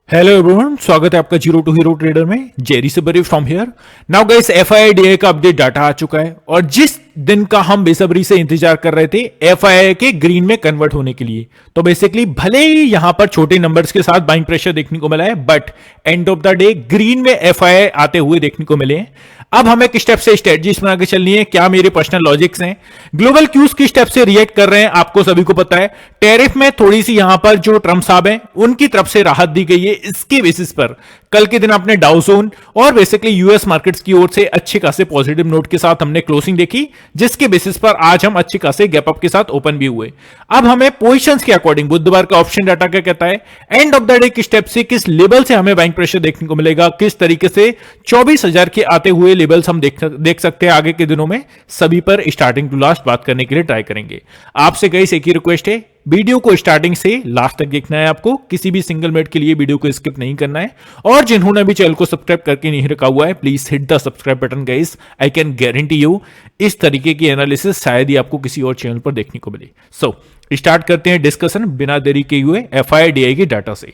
Hello everyone, स्वागत है आपका जीरो टू हीरो ट्रेडर में। Jerry Sabri from here. Now guys, FII का अपडेट डाटा आ चुका है और जिस दिन का हम बेसब्री से इंतजार कर रहे थे एफआईआई के ग्रीन में कन्वर्ट होने के लिए, तो बेसिकली भले ही यहां पर छोटे नंबर्स के साथ बाइंग प्रेशर देखने को मिला है, but end of the day green में एफआईआई आते हुए देखने को मिले हैं। अब हमें किस स्टेप से स्ट्रेटजीज बना के चलनी है, क्या मेरे पर्सनल लॉजिक्स हैं, ग्लोबल क्यूज किस स्टेप से रिएक्ट कर रहे हैं, आपको सभी को पता है। टैरिफ में थोड़ी सी यहां पर जो ट्रम्प साहब हैं उनकी तरफ से राहत दी गई है, इसके बेसिस पर कल के दिन आपने डाउ जोन और बेसिकली यूएस मार्केट्स की ओर से अच्छे खासे पॉजिटिव नोट के साथ हमने क्लोजिंग देखी, जिसके बेसिस पर आज हम अच्छे खासे गैप अप के साथ ओपन भी हुए। अब हमें पोजीशंस के अकॉर्डिंग बुधवार का ऑप्शन डाटा क्या कहता है, एंड ऑफ द डे किस स्टेप से किस लेवल से हमें बाइंग प्रेशर देखने को मिलेगा, किस तरीके से 24,000 के आते हुए लेवल्स हम देख सकते हैं आगे के दिनों में, सभी पर स्टार्टिंग टू लास्ट बात करने के लिए ट्राई करेंगे। आपसे गाइस एक ही रिक्वेस्ट है, वीडियो को स्टार्टिंग से लास्ट तक देखना है, आपको किसी भी सिंगल मिनट के लिए वीडियो को स्किप नहीं करना है। और जिन्होंने भी चैनल को सब्सक्राइब करके नहीं रखा हुआ है, please hit the subscribe button guys. I can guarantee you इस तरीके की एनालिसिस शायद ही आपको किसी और चैनल पर देखने को मिले। सो स्टार्ट करते हैं डिस्कशन बिना देरी के हुए एफआईआई के डाटा से।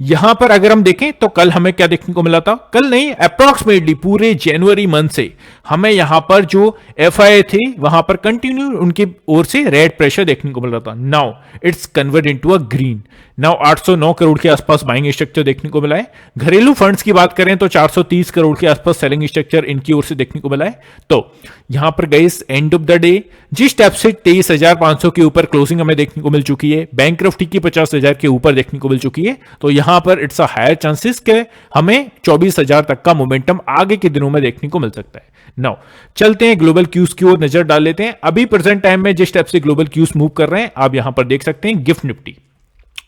यहां पर अगर हम देखें तो कल हमें क्या देखने को मिला था, कल नहीं अप्रॉक्सीमेटली पूरे जनवरी मंथ से हमें यहां पर जो एफआईआई थे वहां पर कंटिन्यू उनकी ओर से रेड प्रेशर देखने को मिल रहा था। Now it's convert into a green. Now 809 crore के आसपास बाइंग स्ट्रक्चर देखने को मिला है। घरेलू फंड्स की बात करें तो 430 करोड़ के आसपास सेलिंग स्ट्रक्चर इनकी ओर से देखने को मिला है। तो यहां पर guys end of the day जिस टाइप से 23,500 के ऊपर क्लोजिंग हमें देखने को मिल चुकी है, बैंक निफ्टी की 50,000 के ऊपर देखने को मिल चुकी है, तो यहां पर इट्स अ हायर चांसेस के हमें 24,000 तक का मोमेंटम आगे के दिनों में देखने को मिल सकता है। नाउ चलते हैं ग्लोबल क्यूज की ओर नजर डाल लेते हैं। अभी प्रेजेंट टाइम में जिस टाइप से ग्लोबल क्यूज मूव कर रहे हैं, आप यहां पर देख सकते हैं गिफ्ट निफ्टी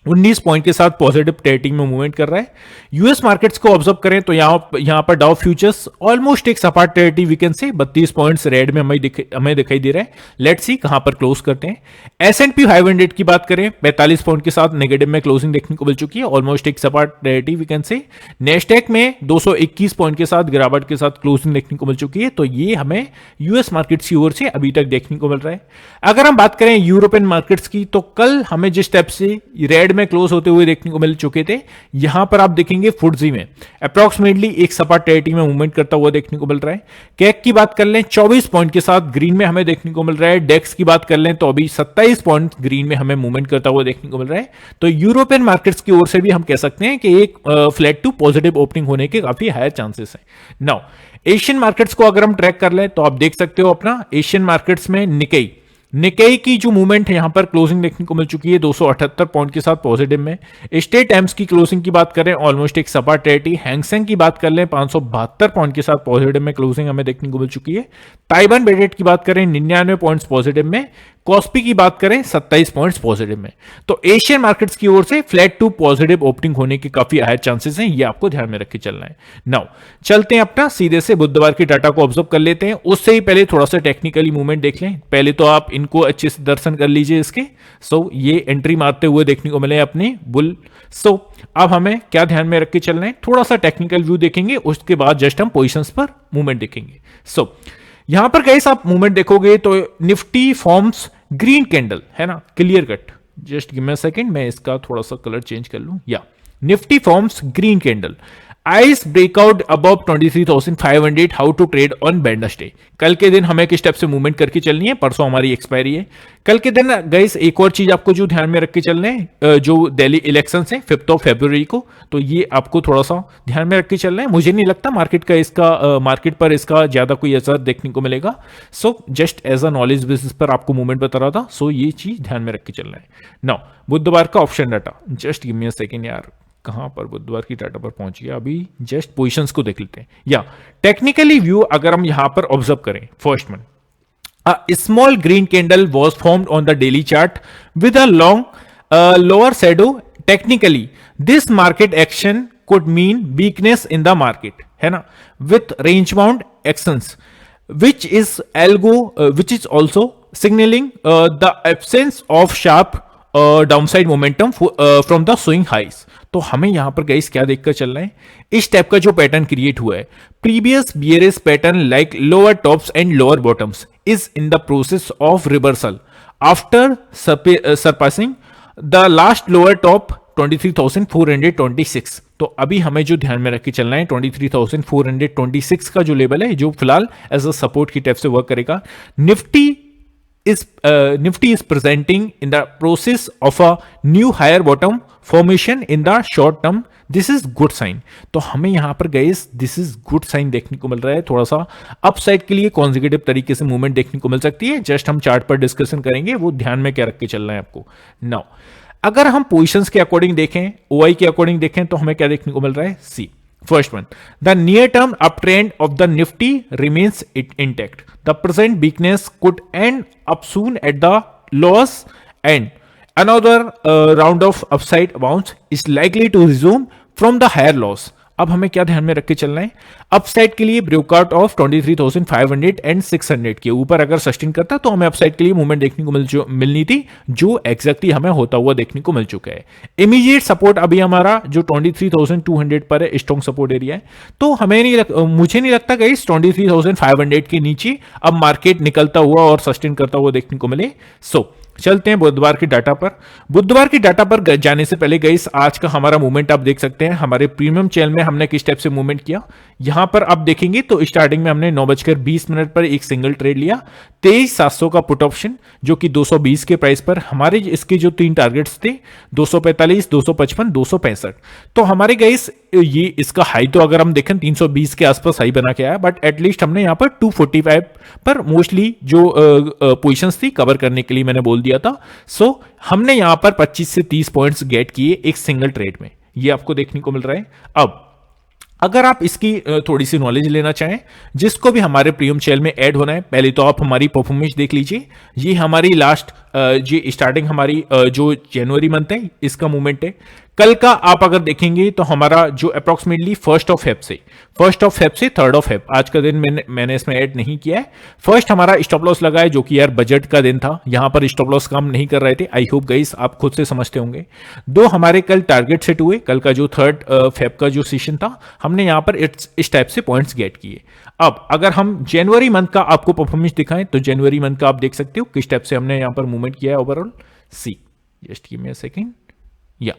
19 पॉइंट के साथ पॉजिटिव टेरेटरी में मूवमेंट कर रहा है। यूएस मार्केट्स को ऑब्जर्व करें तो यहां पर डाउ फ्यूचर्स ऑलमोस्ट एक सपाट टेरेटरी वीकेंड से 32 पॉइंट्स रेड में हमें दिखाई दे रहा है। लेट्स सी कहां पर क्लोज करते हैं। एसएनपी 500 की बात करें 45 पॉइंट के साथ नेगेटिव में क्लोजिंग देखने को मिल चुकी है, ऑलमोस्ट एक सपाट टेरेटरी वीकेंड से। नेस्डैक में 221 पॉइंट के साथ गिरावट के साथ क्लोजिंग देखने को मिल चुकी है, तो ये हमें यूएस मार्केट्स की ओर से अभी तक देखने को मिल रहा है। अगर हम बात करें यूरोपियन मार्केट्स की, तो कल हमें जिस स्टेप से रेड में क्लोज होते हुए देखने को मिल चुके थे, यहां पर आप देखेंगे फुट्जी में अप्रॉक्सीमेटली एक सपाट टेरिटरी में मूवमेंट करता हुआ देखने को मिल रहा है। कैक की बात कर लें 24 पॉइंट के साथ ग्रीन में हमें देखने को मिल रहा है। डेक्स की बात कर लें तो अभी 27 पॉइंट ग्रीन में हमें मूवमेंट करता हुआ देखने को मिल रहा है। तो यूरोपियन मार्केट्स की ओर से भी हम कह सकते हैं कि एक फ्लैट टू पॉजिटिव ओपनिंग होने के काफी हायर चांसेस हैं। नाउ एशियन मार्केट्स को अगर हम ट्रैक कर लें तो आप देख सकते हो अपना एशियन मार्केट्स में निकेई की जो मूवमेंट है यहां पर क्लोजिंग देखने को मिल चुकी है 278 पॉइंट के साथ पॉजिटिव में। स्टेट टाइम्स की क्लोजिंग की बात करें ऑलमोस्ट एक सपाट टेरिटरी। हैंगसेंग की बात कर लें 572 पॉइंट के साथ पॉजिटिव में क्लोजिंग हमें देखने को मिल चुकी है। ताइवान बेटेड की बात करें 99 पॉइंट्स पॉजिटिव में। कॉस्पी की बात करें 27 पॉइंट्स पॉजिटिव में। तो एशियन मार्केट्स की ओर से फ्लैट टू पॉजिटिव ओपनिंग होने के काफी हायर चांसेस हैं, ये आपको ध्यान में रख के चलना है। नाउ चलते हैं अपना सीधे से बुधवार की डाटा को ऑब्जर्व कर लेते हैं। उससे ही पहले थोड़ा सा टेक्निकली मूवमेंट देख लें। पहले तो आप इनको अच्छे से दर्शन कर लीजिए इसके। सो ये एंट्री मारते हुए देखने को मिले अपने बुल। सो अब हमें क्या ध्यान में रख के चलना है, थोड़ा सा टेक्निकल व्यू देखेंगे, उसके बाद जस्ट हम पोजिशंस पर मूवमेंट देखेंगे। सो यहां पर गाइस आप मूवमेंट देखोगे तो निफ्टी फॉर्म्स ग्रीन कैंडल है ना, clear cut. Just give me a second, मैं इसका थोड़ा सा कलर चेंज कर लूं। या Nifty forms green candle, ice breakout above 23,500, how to trade on Wednesday. कल के दिन हमें किस स्टेप से मूवमेंट करके चलनी है, परसों हमारी एक्सपायरी है। कल के दिन गाइस एक और चीज आपको जो ध्यान में रख के चलना है, जो दिल्ली इलेक्शन है 5 फरवरी को, तो ये आपको थोड़ा सा ध्यान में रख के चलना है। मुझे नहीं लगता मार्केट पर इसका ज्यादा कोई असर देखने को मिलेगा। So just as a knowledge basis पर आपको मूवमेंट बता रहा था। सो ये चीज ध्यान में रख के चलना है। नाउ बुधवार का option data, just give me a second यार, कहां पर बुधवार की डाटा पर पहुंच गया, अभी जस्ट पोजीशंस को देख लेते हैं। या टेक्निकली व्यू अगर हम यहां पर ऑब्जर्व करें, first one a small green candle was formed on the daily chart with a long lower shadow. Technically this market action could mean weakness in the market, है ना, with range bound actions which is also signaling the absence of sharp downside momentum from the swing highs. तो हमें यहां पर guys क्या देखकर चलना है, इस टाइप का जो पैटर्न क्रिएट हुआ है, previous bearish pattern like lower tops and lower bottoms is in the process of reversal after surpassing the last lower top 23,426। तो अभी हमें जो ध्यान में रख के चलना है 23,426 का जो लेवल है, जो फिलहाल एज अ सपोर्ट की टाइप से वर्क करेगा। Nifty is presenting in the process of a new higher bottom formation in the short term. This is good sign. तो हमें यहां पर guys this is good sign देखने को मिल रहा है। थोड़ा सा अपसाइड के लिए कॉन्जिक्यूटिव तरीके से मूवमेंट देखने को मिल सकती है। जस्ट हम चार्ट पर डिस्कशन करेंगे, वो ध्यान में क्या रख के चलना है आपको। नाउ अगर हम पोजिशंस के अकॉर्डिंग देखें, ओआई के अकॉर्डिंग देखें, तो हमें क्या देखने को मिल रहा है। सी first one, the near term uptrend of the Nifty remains intact. The present weakness could end up soon at the lows, and another round of upside bounce is likely to resume from the higher lows. अब हमें क्या ध्यान में रख के चलना है, upside के लिए ब्रेकआउट ऑफ 23,500 एंड 600 के ऊपर अगर सस्टेन करता तो हमें अपसाइड के लिए मूवमेंट देखने को मिलनी थी, जो एग्जैक्टली हमें होता हुआ देखने को मिल चुका है। इमीडिएट सपोर्ट अभी हमारा जो 23,200 पर है, स्ट्रॉन्ग सपोर्ट एरिया है। तो मुझे नहीं लगता गाइस 23,500 के नीचे अब मार्केट निकलता हुआ और सस्टेन करता हुआ देखने को मिले। सो चलते हैं बुधवार के डाटा पर। बुधवार के डाटा पर जाने से पहले गाइस आज का हमारा मूवमेंट आप देख सकते हैं। हमारे प्रीमियम चैनल में हमने किस टाइप से मूवमेंट किया, यहां पर आप देखेंगे तो स्टार्टिंग में हमने 9:20 पर एक सिंगल ट्रेड लिया, 23,700 का पुट ऑप्शन, जो कि 220 के प्राइस पर। हमारे इसके जो 3 टारगेट्स थे 245, 255, 265। तो हमारे गाइस ये इसका हाई तो अगर हम देखें 320 के आसपास हाई बना के आया, बट एटलीस्ट हमने यहाँ पर 245 पर मोस्टली जो पोजीशंस थी कवर करने के लिए मैंने बोल दिया था। सो हमने यहाँ पर 25 से 30 पॉइंट्स गेट किए एक सिंगल ट्रेड में, ये आपको देखने को मिल रहा है। अब अगर आप इसकी थोड़ी सी नॉलेज लेना चाहें, जिसको भी हमारे प्रीमियम चैनल में ऐड होना है, पहले तो आप हमारी परफॉर्मेंस देख लीजिए। ये हमारी लास्ट ये स्टार्टिंग हमारी जो जनवरी मंथ है इसका मूवमेंट है। कल का आप अगर देखेंगे तो हमारा जो अप्रोक्सीमेटली 1 फेब से 3 फेब, आज का दिन मैंने इसमें ऐड नहीं किया है। फर्स्ट हमारा स्टॉप लॉस लगा है, जो कि यार बजट का दिन था, यहां पर स्टॉप लॉस काम नहीं कर रहे थे। आई होप गाइस आप खुद से समझते होंगे। 2 हमारे कल टारगेट सेट हुए, कल का जो 3 फेब का जो सेशन था, हमने यहां पर इस टाइप से पॉइंट्स गेट किए। अब अगर हम जनवरी मंथ का आपको परफॉर्मेंस दिखाएं तो जनवरी मंथ का आप देख सकते हो किस टाइप से हमने यहां पर मूवमेंट किया है overall. See just give me a second. या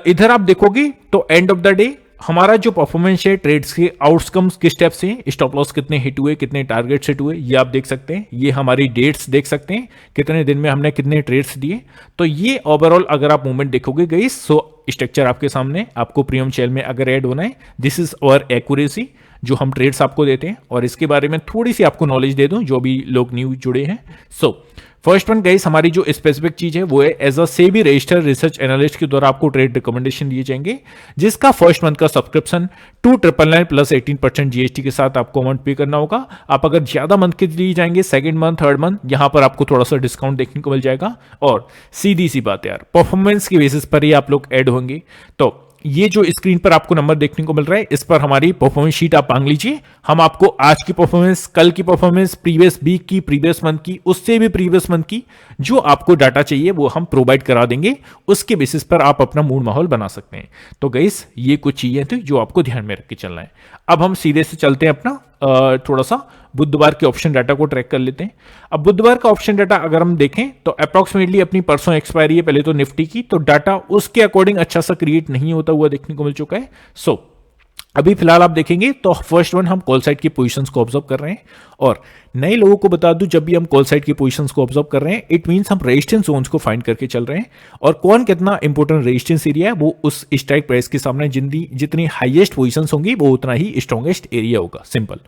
इधर आप देखोगे तो एंड ऑफ द डे हमारा जो परफॉर्मेंस है, ट्रेड्स के आउटकम्स किस टाइप से, स्टॉप लॉस कितने हिट हुए, कितने टारगेट सेट हुए, ये आप देख सकते हैं। ये हमारी डेट्स देख सकते हैं, कितने दिन में हमने कितने ट्रेड्स दिए। तो ये ओवरऑल अगर आप मूवमेंट देखोगे गाइस, सो स्ट्रक्चर आपके सामने, आपको प्रीमियम चैनल में अगर ऐड होना है, दिस इज आवर एक्यूरेसी जो हम ट्रेड्स आपको देते हैं। और इसके बारे में थोड़ी सी आपको नॉलेज दे दूं जो भी लोग न्यू जुड़े हैं। सो फर्स्ट वन गाइस, हमारी जो स्पेसिफिक चीज है वो है as a SEBI registered research analyst के द्वारा आपको ट्रेड रिकमेंडेशन दिए जाएंगे, जिसका फर्स्ट मंथ का सब्सक्रिप्शन 2,999 प्लस 18% जीएसटी के साथ आपको अमाउंट पे करना होगा। आप अगर ज्यादा मंथ के लिए जाएंगे, सेकंड मंथ, थर्ड मंथ, यहां पर आपको थोड़ा सा डिस्काउंट देखने को मिल जाएगा। और सीधी सी बात है यार, परफॉर्मेंस की बेसिस पर ही आप लोग ऐड होंगे। तो ये जो स्क्रीन पर आपको नंबर देखने को मिल रहा है, इस पर हमारी परफॉर्मेंस शीट आप मांग लीजिए। हम आपको आज की परफॉर्मेंस, कल की परफॉर्मेंस, प्रीवियस वीक की, प्रीवियस मंथ की, उससे भी प्रीवियस मंथ की जो आपको डाटा चाहिए वो हम प्रोवाइड करा देंगे। उसके बेसिस पर आप अपना मूड माहौल बना सकते हैं। तो गाइस ये कुछ चीजें थी जो आपको ध्यान में रख के चलना है। अब हम सीधे से चलते हैं अपना थोड़ा सा बुधवार के ऑप्शन डाटा को ट्रैक कर लेते हैं। अब बुधवार का ऑप्शन डाटा अगर हम देखें तो अप्रॉक्सीमेटली अपनी परसों एक्सपायरी है पहले तो निफ्टी की, तो डाटा उसके अकॉर्डिंग अच्छा सा क्रिएट नहीं होता हुआ देखने को मिल चुका है। सो अभी फिलहाल आप देखेंगे तो फर्स्ट वन हम कॉल साइड की पोजीशंस को ऑब्जर्व कर रहे हैं। और नए लोगों को बता दूं, जब भी हम कॉल साइड की पोजीशंस को ऑब्जर्व कर रहे हैं, इट मींस हम रेजिस्टेंस जोन्स को फाइंड करके चल रहे हैं। और कौन कितना इंपॉर्टेंट रेजिस्टेंस एरिया है वो उस स्ट्राइक प्राइस के सामने जितनी हाईएस्ट पोजीशंस होंगी वो उतना ही स्ट्रॉन्गेस्ट एरिया होगा। सिंपल।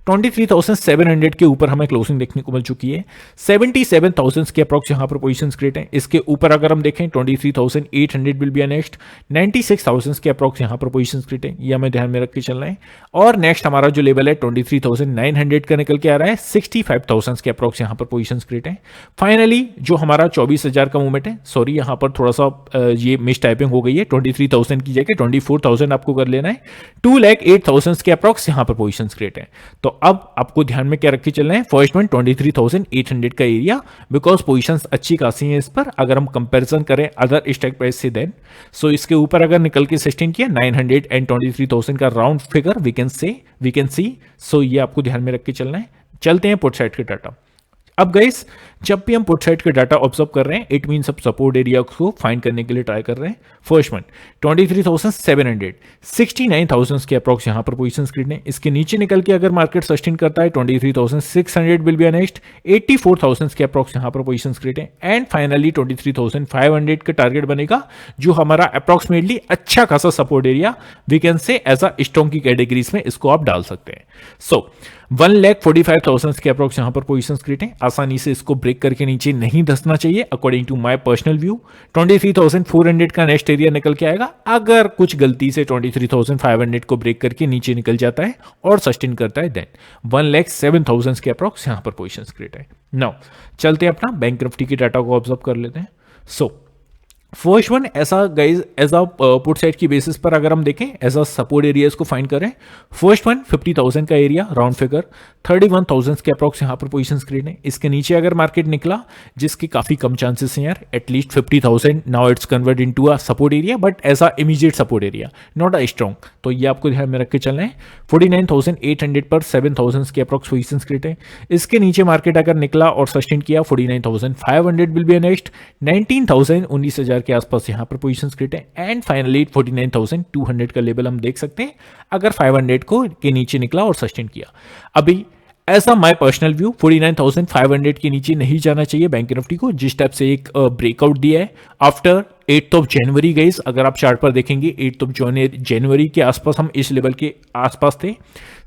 23,700 के ऊपर हमें क्लोजिंग देखने को मिल चुकी है। 77,000 के अप्रॉक्स यहां पर पोजीशंस क्रिएट हैं। इसके ऊपर अगर हम देखें 23,800 विल बी नेक्स्ट, 96,000 के अप्रॉक्स यहां पर पोजीशंस क्रिएट हैं, ये हमें ध्यान में रख के चलना है। और नेक्स्ट हमारा जो लेवल है 23,900 का निकल के आ रहा है, 65,000 के अप्रॉक्स यहां पर पोजीशंस क्रिएट हैं। फाइनली जो हमारा 24,000 का मूवमेंट है, सॉरी यहां पर थोड़ा सा ये मिस टाइपिंग हो गई है, 23,000 की जगह 24,000 आपको कर लेना है। 2,08,000 के अप्रॉक्स यहां पर पोजीशंस क्रिएट हैं। तो अब आपको ध्यान में क्या रख के चलना है, फर्स्ट वन 23,800 का एरिया, बिकॉज पोजीशंस अच्छी खासी हैं इस पर अगर हम कंपैरिजन करें अदर स्ट्राइक प्राइस से। देन सो इसके ऊपर अगर निकल के सस्टेन किया 900 एंड 23,000 का round figure we can see. So ये आपको ध्यान में रख के चलना है। चलते हैं पुट साइड के डाटा। अब गाइस जब भी हम पुट साइड का डाटा ऑब्जर्व कर रहे हैं इट मीन सब सपोर्ट एरिया को फाइंड करने के लिए ट्राई कर रहे हैं। फर्स्ट वन 23,700 69,000 के अप्रॉक्स यहाँ पर पोजीशन स्क्रीन है। इसके नीचे निकल के अगर मार्केट सस्टेन करता है 23,600 विल बी नेक्स्ट 84,000 के अप्रॉक्स यहाँ पर पोजीशन स्क्रीन है। एंड फाइनली 23,500 का टारगेट बनेगा जो हमारा अप्रॉक्सीमेटली अच्छा खासा support area we can say as a strong की कैटेगरीज में इसको आप डाल सकते हैं। सो 1,45,000 के अप्रॉक्स यहाँ पर पोजीशन क्रिएट है। आसानी से इसको ब्रेक करके नीचे नहीं धसना चाहिए according to my personal view. 23,400 का नेक्स्ट एरिया निकल के आएगा। अगर कुछ गलती से 23,500 को ब्रेक करके नीचे निकल जाता है और सस्टेन करता है देन 1,07,000 के अप्रॉक्स यहाँ पर पोजीशन क्रिएट है। नाउ चलते हैं अपना बैंक निफ्टी की डाटा को ऑब्जर्व कर लेते हैं। सो फर्स्ट वन ऐसा guys as a put side की बेसिस पर अगर हम देखें एज अ सपोर्ट एरिया इसको फाइंड करें। फर्स्ट वन 50,000 का एरिया राउंड फिगर 31,000 के अप्रॉक्स यहाँ पर पोजीशन स्क्रीन है। इसके नीचे अगर मार्केट निकला जिसके काफी कम चांसेस हैं यार at least 50,000 now it's convert into a support area but as a immediate support area not a strong, तो ये आपको ध्यान में रख के चलना है। 49,800 पर 7,000 के अप्रॉक्स पोजीशन स्क्रीन है। इसके नीचे मार्केट अगर निकला और सस्टेन किया 49,500 विल बी नेक्स्ट 19,000 19,000 के आसपास यहां पर पोजीशन क्रिएट है। एंड फाइनली 49,200 का लेवल हम देख सकते हैं अगर 500 को के नीचे निकला और सस्टेन किया। अभी ऐसा माय पर्सनल व्यू 49,500 के नीचे नहीं जाना चाहिए बैंक निफ्टी को जिस टाइप से एक ब्रेकआउट दिया है after 8th of January guys. अगर आप चार्ट पर देखेंगे 8th ऑफ जनवरी के आसपास हम इस लेवल के आसपास थे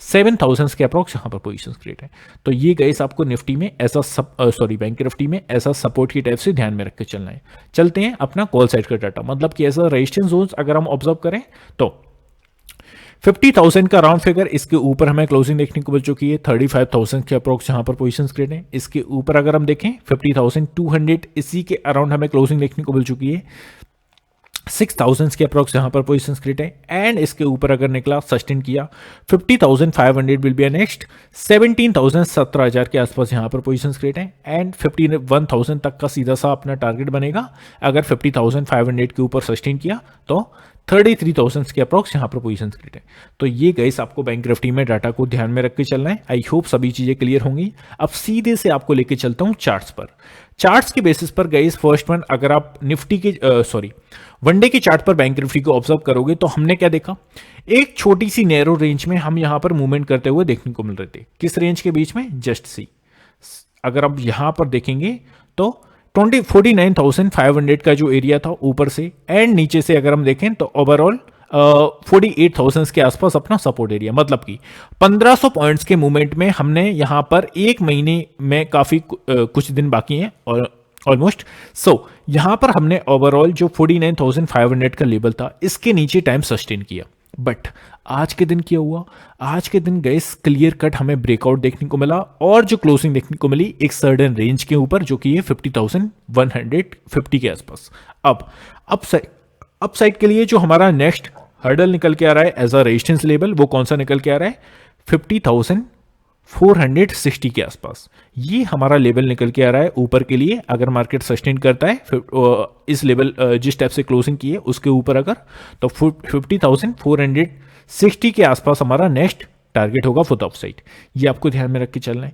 7,000 के अप्रॉक्स यहाँ पर पोजीशन क्रिएट है। तो ये गाइस आपको निफ्टी में ऐसा बैंक निफ्टी में ऐसा सपोर्ट की टाइप से ध्यान में रख के चलना है। चलते हैं अपना कॉल साइड का डाटा मतलब कि ऐसा रेजिस्टेंस जोन्स अगर हम ऑब्जर्व करें तो 50,000 का राउंड फिगर इसके ऊपर हमें क्लोजिंग देखने को मिल चुकी है। 35,000 के अप्रॉक्स यहाँ पर पोजीशन क्रिएट है। इसके ऊपर अगर हम देखें 50,200 इसी के अराउंड हमें क्लोजिंग देखने को मिल चुकी है। 6,000 के अप्रॉक्स यहाँ पर पोजीशन क्रिएट है। एंड इसके ऊपर अगर निकला सस्टेन किया 50,500 विल बी नेक्स्ट 17,000 17,000 के आसपास यहाँ पर पोजीशन क्रिएट है। एंड 51,000 तक का सीधा सा अपना टारगेट बनेगा अगर 50,500 के ऊपर सस्टेन किया तो 33,000 के अप्रॉक्स यहाँ पर पोजीशन क्रिएट है। तो ये गाइस आपको बैंक निफ्टी में डाटा को ध्यान में रख के चलना है। आई होप सभी चीजें क्लियर होंगी। अब सीधे से आपको लेके चलता हूँ चार्ट्स पर। चार्ट्स के बेसिस पर गाइस फर्स्ट वन अगर आप निफ्टी के वनडे के चार्ट पर बैंक निफ्टी को ऑब्जर्व करोगे तो हमने क्या देखा एक छोटी सी नैरो रेंज में हम यहाँ पर मूवमेंट करते हुए देखने को मिल रहे थे। किस रेंज के बीच में जस्ट सी अगर आप यहां पर देखेंगे तो 49,500 का जो एरिया था ऊपर से एंड नीचे से अगर हम देखें तो ओवरऑल 48,000 के आसपास अपना सपोर्ट एरिया मतलब कि 1,500 पॉइंट्स के मूवमेंट में हमने यहां पर एक महीने में काफी कुछ दिन बाकी हैं और ऑलमोस्ट यहां पर हमने ओवरऑल जो 49,500 का लेवल था इसके नीचे टाइम सस्टेन किया। बट आज के दिन क्या हुआ, आज के दिन गैस क्लियर कट हमें ब्रेकआउट देखने को मिला और जो क्लोजिंग देखने को मिली एक सर्टेन रेंज के ऊपर जो कि है 50,150 के आसपास। अब अपसाइड के लिए जो हमारा नेक्स्ट हर्डल निकल के आ रहा है एज अ रेजिस्टेंस लेवल वो कौन सा निकल के आ रहा है 50,460 के आसपास। ये हमारा लेवल निकल के आ रहा है ऊपर के लिए अगर मार्केट सस्टेन करता है इस लेवल जिस टाइप से क्लोजिंग की है उसके ऊपर अगर तो 50,460 के आसपास हमारा नेक्स्ट टारगेट होगा फॉर द अपसाइड। ये आपको ध्यान में रख के चलना है।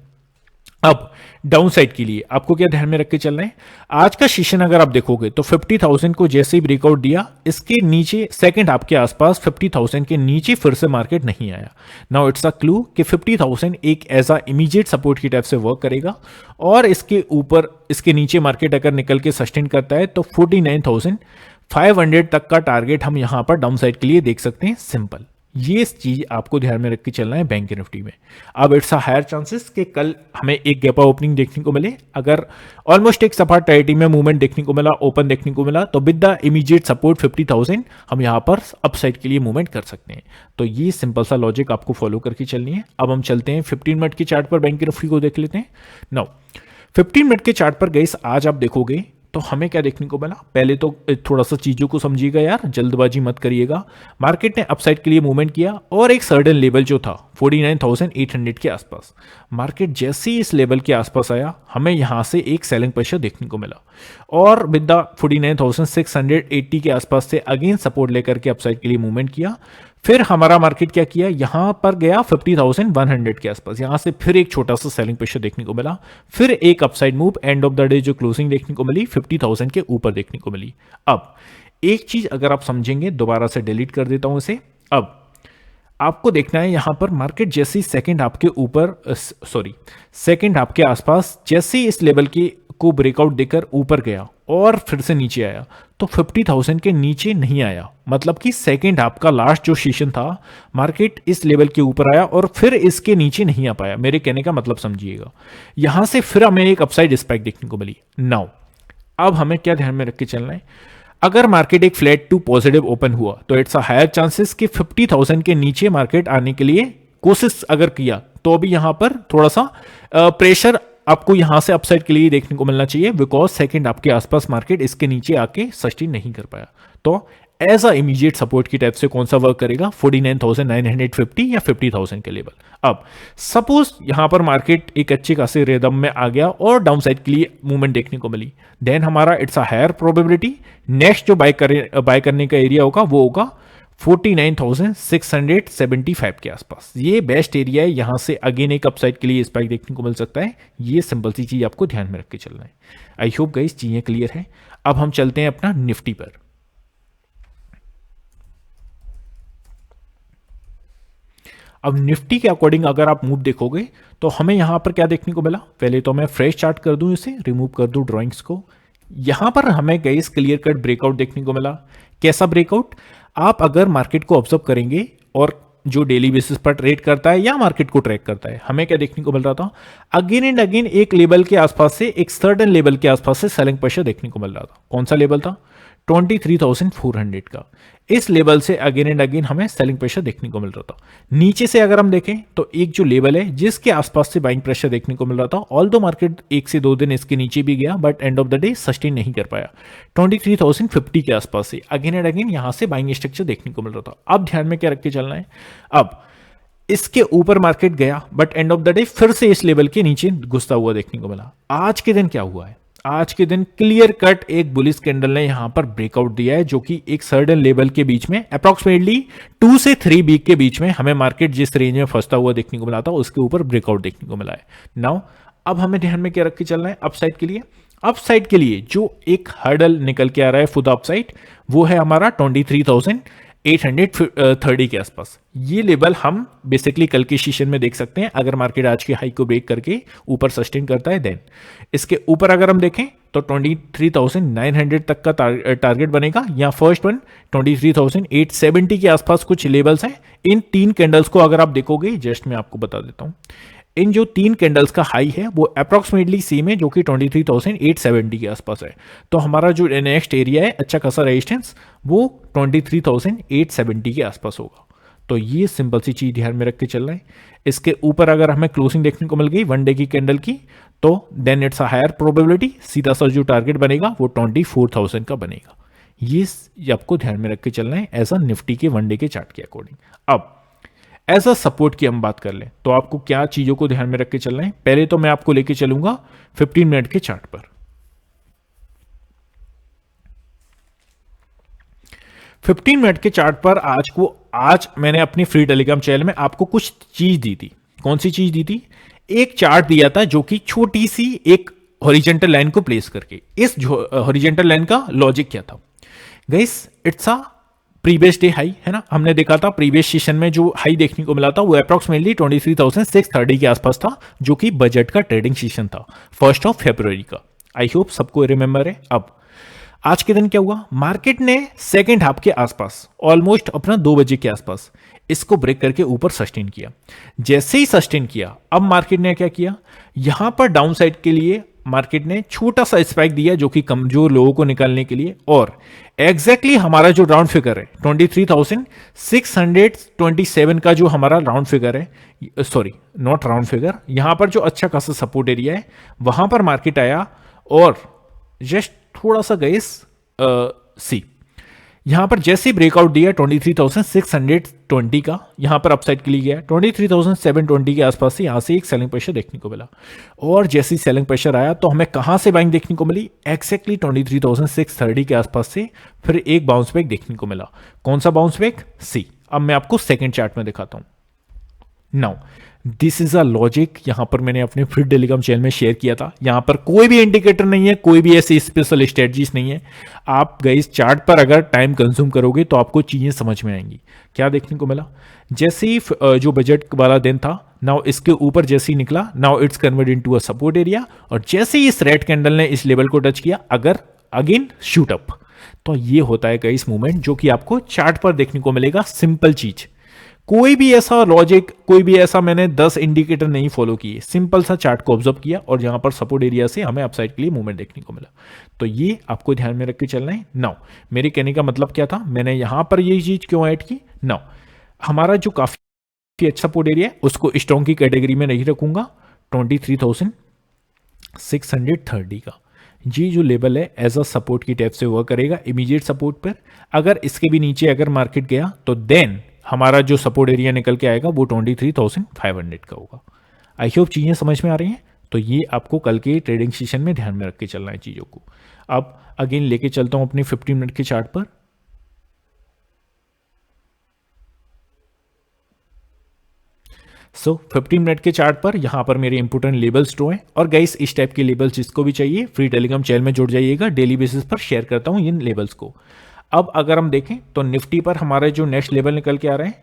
अब डाउन साइड के लिए आपको क्या ध्यान में रख के चलना है, आज का सेशन अगर आप देखोगे तो 50,000 को जैसे ही ब्रेकआउट दिया इसके नीचे सेकंड हाफ के आसपास 50,000 के नीचे फिर से मार्केट नहीं आया। नाउ इट्स अ क्लू कि 50,000 एक ऐसा इमीडिएट सपोर्ट की टाइप से वर्क करेगा और इसके ऊपर इसके नीचे मार्केट अगर निकल के सस्टेन करता है तो 49,500 तक का टारगेट हम यहां पर डाउन साइड के लिए देख सकते हैं। सिंपल ये चीज आपको ध्यान में रख के चलना है बैंक निफ्टी में। अब इट्स अ हायर चांसेस कि कल हमें एक गैप ओपनिंग देखने को मिले। अगर ऑलमोस्ट एक सपाट टेरिटरी में मूवमेंट देखने को मिला, ओपन देखने को मिला तो विद द इमीडिएट सपोर्ट 50,000 हम यहां पर अपसाइड के लिए मूवमेंट कर सकते हैं। तो ये सिंपल सा लॉजिक आपको फॉलो करके चलनी है। अब हम चलते हैं 15 मिनट के चार्ट पर बैंक निफ्टी को देख लेते हैं। नाउ 15 मिनट के चार्ट पर गाइस आज आप देखोगे तो हमें क्या देखने को मिला, पहले तो थोड़ा सा चीजों को समझिएगा यार, जल्दबाजी मत करिएगा। मार्केट ने अपसाइड के लिए मूवमेंट किया और एक सर्टेन लेवल जो था 49,800 के आसपास, मार्केट जैसे ही इस लेवल के आसपास आया हमें यहां से एक सेलिंग प्रेशर देखने को मिला और विद द 49,680 के आसपास से अगेन सपोर्ट लेकर के अपसाइड के लिए मूवमेंट किया। फिर हमारा मार्केट क्या किया, यहां पर गया 50,100 के आसपास, यहां से फिर एक छोटा सा सेलिंग प्रेशर देखने को मिला, फिर एक upside move end of the day जो क्लोजिंग देखने को मिली 50,000 के ऊपर देखने को मिली। अब एक चीज अगर आप समझेंगे, दोबारा से डिलीट कर देता हूं इसे। अब आपको देखना है यहां पर मार्केट जैसे ही सेकंड हाफ के ऊपर, सॉरी सेकंड हाफ के आसपास जैसे ही इस लेवल की को ब्रेकआउट देकर ऊपर गया और फिर से नीचे आया, तो 50,000 के नीचे नहीं आया, मतलब कि सेकंड हाफ का लास्ट जो सेशन था मार्केट इस लेवल के ऊपर आया और फिर इसके नीचे नहीं आ पाया। मेरे कहने का मतलब समझिएगा, यहां से फिर हमें एक अपसाइड स्पाइक देखने को मिली। नाउ अब हमें क्या ध्यान में रख के चलना है, अगर मार्केट एक फ्लैट टू पॉजिटिव ओपन हुआ तो इट्स अ हायर चांसेस कि 50,000 के नीचे मार्केट आने के लिए कोशिश अगर किया तो भी यहां पर थोड़ा सा प्रेशर आपको यहां से अपसाइड के लिए देखने को मिलना चाहिए, बिकॉज सेकंड आपके आसपास मार्केट इसके नीचे आके सस्टेन नहीं कर पाया। तो एज अ इमीडिएट सपोर्ट की टाइप से कौन सा वर्क करेगा, 49,950 या 50,000 के लेवल। अब सपोज यहां पर मार्केट एक अच्छे खासे रिदम में आ गया और डाउन साइड के लिए मूवमेंट देखने को मिली, देन हमारा it's a higher probability next जो बाय करने का एरिया होगा वो होगा 49,675 के आसपास। ये बेस्ट एरिया है, यहां से अगेन एक अपसाइड के लिए स्पाइक देखने को मिल सकता है। ये सिंपल सी चीज आपको ध्यान में रख के चलना है। आई होप गाइस चीजें क्लियर है। अब हम चलते हैं अपना निफ्टी पर। अब निफ्टी के अकॉर्डिंग अगर आप मूव देखोगे तो हमें यहां पर क्या देखने को मिला, पहले तो मैं फ्रेश चार्ट कर दूं, इसे रिमूव कर दूं ड्राइंग्स को। यहां पर हमें गाइस क्लियर कट ब्रेकआउट देखने को मिला। कैसा ब्रेकआउट, आप अगर मार्केट को ऑब्जर्व करेंगे और जो डेली बेसिस पर ट्रेड करता है या मार्केट को ट्रैक करता है, हमें क्या देखने को मिल रहा था, अगेन एंड अगेन एक लेवल के आसपास से, एक सर्टेन लेवल के आसपास से सेलिंग प्रेशर देखने को मिल रहा था। कौन सा लेवल था, 23,400 का। इस लेवल से अगेन एंड अगेन हमें सेलिंग प्रेशर देखने को मिल रहा था। नीचे से अगर हम देखें तो एक जो लेवल है जिसके आसपास से बाइंग प्रेशर देखने को मिल रहा था, ऑल्दो मार्केट 1 से 2 दिन इसके नीचे भी गया but end of the day sustain नहीं कर पाया। 23,050 के आसपास से अगेन एंड अगेन यहां से बाइंग स्ट्रक्चर देखने को मिल रहा था। अब ध्यान में क्या रख के चलना है, अब इसके ऊपर मार्केट गया but end of the day फिर से इस लेवल के नीचे घुसता हुआ देखने को मिला। आज के दिन क्या हुआ है, आज के दिन क्लियर कट एक बुलिश कैंडल ने यहां पर ब्रेकआउट दिया है, जो कि एक सर्टेन लेवल के बीच में अप्रॉक्सीमेटली 2 से 3 वीक के बीच में हमें मार्केट जिस रेंज में फंसता हुआ देखने को मिला था उसके ऊपर ब्रेकआउट देखने को मिला है। नाउ अब हमें ध्यान में क्या रख के चलना है, अपसाइड के लिए। अपसाइड के लिए जो एक हर्डल निकल के आ रहा है फॉर द अपसाइड वो है हमारा 23,830 के आसपास। ये लेवल हम बेसिकली कल के सेशन में देख सकते हैं। अगर मार्केट आज की हाई को ब्रेक करके ऊपर सस्टेन करता है देन इसके ऊपर अगर हम देखें तो 23,900 तक का टारगेट बनेगा, या फर्स्ट वन 23,870 के आसपास कुछ लेवल्स हैं। इन 3 कैंडल्स को अगर आप देखोगे, जस्ट मैं आपको बता देता हूं, इन जो 3 कैंडल्स का हाई है वो अप्रॉक्सीमेटली सेम है, जो कि 23,870 के आसपास है। तो हमारा जो नेक्स्ट एरिया है अच्छा खासा रेजिस्टेंस वो 23,870 के आसपास होगा। तो ये सिंपल सी चीज ध्यान में रख के चलना है। इसके ऊपर अगर हमें क्लोजिंग देखने को मिल गई 1 डे की कैंडल की, तो then it's a higher probability सीधा सा जो टारगेट बनेगा वो 24,000 का बनेगा। ये आपको ध्यान में रख के चलना है एज अ निफ्टी के 1 डे के चार्ट के अकॉर्डिंग। अब एज अ सपोर्ट की हम बात कर लें तो आपको क्या चीजों को ध्यान में रख के चलना है। पहले तो मैं आपको लेके चलूंगा 15 मिनट के चार्ट पर। 15 मिनट के चार्ट पर आज मैंने अपनी फ्री टेलीग्राम चैनल में आपको कुछ चीज दी थी। कौन सी चीज दी थी, एक चार्ट दिया था जो कि छोटी सी एक हॉरिजॉन्टल लाइन को प्लेस करके। इस हॉरिजॉन्टल लाइन का लॉजिक क्या था guys, it's a previous day high है ना। हमने देखा था प्रीवियस सेशन में जो हाई देखने को मिला था वो अप्रॉक्सीमेटली 23,630 के आसपास था, जो कि बजट का ट्रेडिंग सेशन था 1 फरवरी का। आई होप सबको रिमेंबर है। अब आज के दिन क्या हुआ, मार्केट ने सेकेंड हाफ के आसपास ऑलमोस्ट अपना 2 बजे के आसपास इसको ब्रेक करके ऊपर सस्टेन किया। जैसे ही सस्टेन किया अब मार्केट ने क्या किया, यहां पर डाउन साइड के लिए मार्केट ने छोटा सा स्पाइक दिया जो कि कमजोर लोगों को निकालने के लिए, और एग्जैक्टली हमारा जो राउंड फिगर है 23,627 का जो हमारा राउंड फिगर है, सॉरी नॉट राउंड फिगर, यहां पर जो अच्छा खासा सपोर्ट एरिया है वहां पर मार्केट आया और जस्ट थोड़ा सा गैस सी यहां पर जैसे ब्रेकआउट दिया 23,620 का, यहां पर अपसाइड के लिए गया 23,720 के आसपास से यहां से एक सेलिंग प्रेशर देखने को मिला, और जैसे सेलिंग प्रेशर आया तो हमें कहां से बाइंग देखने को मिली, एक्जैक्टली 23,630 के आसपास से फिर एक बाउंस बैक देखने को मिला। कौन सा बाउंस बैक, सी अब मैं आपको सेकंड चार्ट में दिखाता हूं। Now this is a logic, यहां पर मैंने अपने फ्री टेलीग्राम चैनल में शेयर किया था। यहां पर कोई भी इंडिकेटर नहीं है, कोई भी ऐसी स्पेशल स्ट्रेटजीज नहीं है। आप गाइस चार्ट पर अगर टाइम कंज्यूम करोगे तो आपको चीजें समझ में आएंगी। क्या देखने को मिला, जैसे ही जो बजट वाला दिन था, नाउ इसके ऊपर जैसे ही निकला, now it's convert into a support area, और जैसे ही इस रेड कैंडल ने इस लेवल को टच किया, अगर अगेन शूट अप, तो ये होता है गाइस मूवमेंट जो कि आपको चार्ट पर देखने को मिलेगा। सिंपल चीज, कोई भी ऐसा लॉजिक, कोई भी ऐसा मैंने 10 इंडिकेटर नहीं फॉलो किए, सिंपल सा चार्ट को ऑब्जर्व किया और यहां पर सपोर्ट एरिया से हमें अपसाइड के लिए मूवमेंट देखने को मिला। तो ये आपको ध्यान में रख के चलना है। नाउ मेरे कहने का मतलब क्या था, मैंने यहां पर ये चीज क्यों ऐड की। नाउ हमारा जो काफी अच्छा सपोर्ट एरिया है उसको स्ट्रॉन्ग की कैटेगरी में नहीं रखूंगा, 23,630 का ये जो लेवल है एज अ सपोर्ट की टाइप से वर्क करेगा इमीडिएट सपोर्ट पर। अगर इसके भी नीचे अगर मार्केट गया तो देन हमारा जो सपोर्ट एरिया निकल के आएगा वो 23,500 का होगा। आई होप चीजें समझ में आ रही हैं। तो ये आपको कल के ट्रेडिंग सेशन में ध्यान में रख के चलना है चीजों को। अब अगेन लेके चलता हूं अपने 15 मिनट के चार्ट पर। सो 15 मिनट के चार्ट पर यहां पर मेरे इंपोर्टेंट लेबल्स ड्रॉ हैं, और गाइस इस टाइप के लेबल्स जिसको भी चाहिए फ्री टेलीग्राम चैनल में जुड़ जाइएगा, डेली बेसिस पर शेयर करता हूं इन लेबल्स को। अब अगर हम देखें तो निफ्टी पर हमारा जो नेक्स्ट लेवल निकल के आ रहे हैं,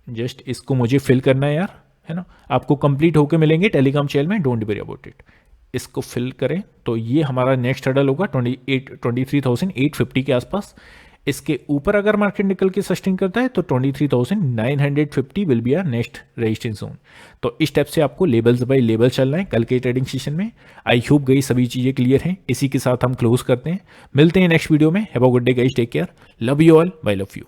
जस्ट इसको मुझे फिल करना है यार, है ना, आपको कंप्लीट होके मिलेंगे टेलीग्राम चैनल में, डोंट वरी अबाउट इट। इसको फिल करें तो ये हमारा नेक्स्ट हर्डल होगा 23,850 के आसपास। इसके ऊपर अगर मार्केट निकल के सस्टेन करता है तो 23,950 will be our next resistance zone. तो इस टाइप से आपको लेवल्स बाय लेवल चलना है कल के ट्रेडिंग सेशन में। आई होप गई सभी चीजें क्लियर हैं। इसी के साथ हम क्लोज करते हैं, मिलते हैं नेक्स्ट वीडियो में। Have a good day guys, take care, love you all, bye love you.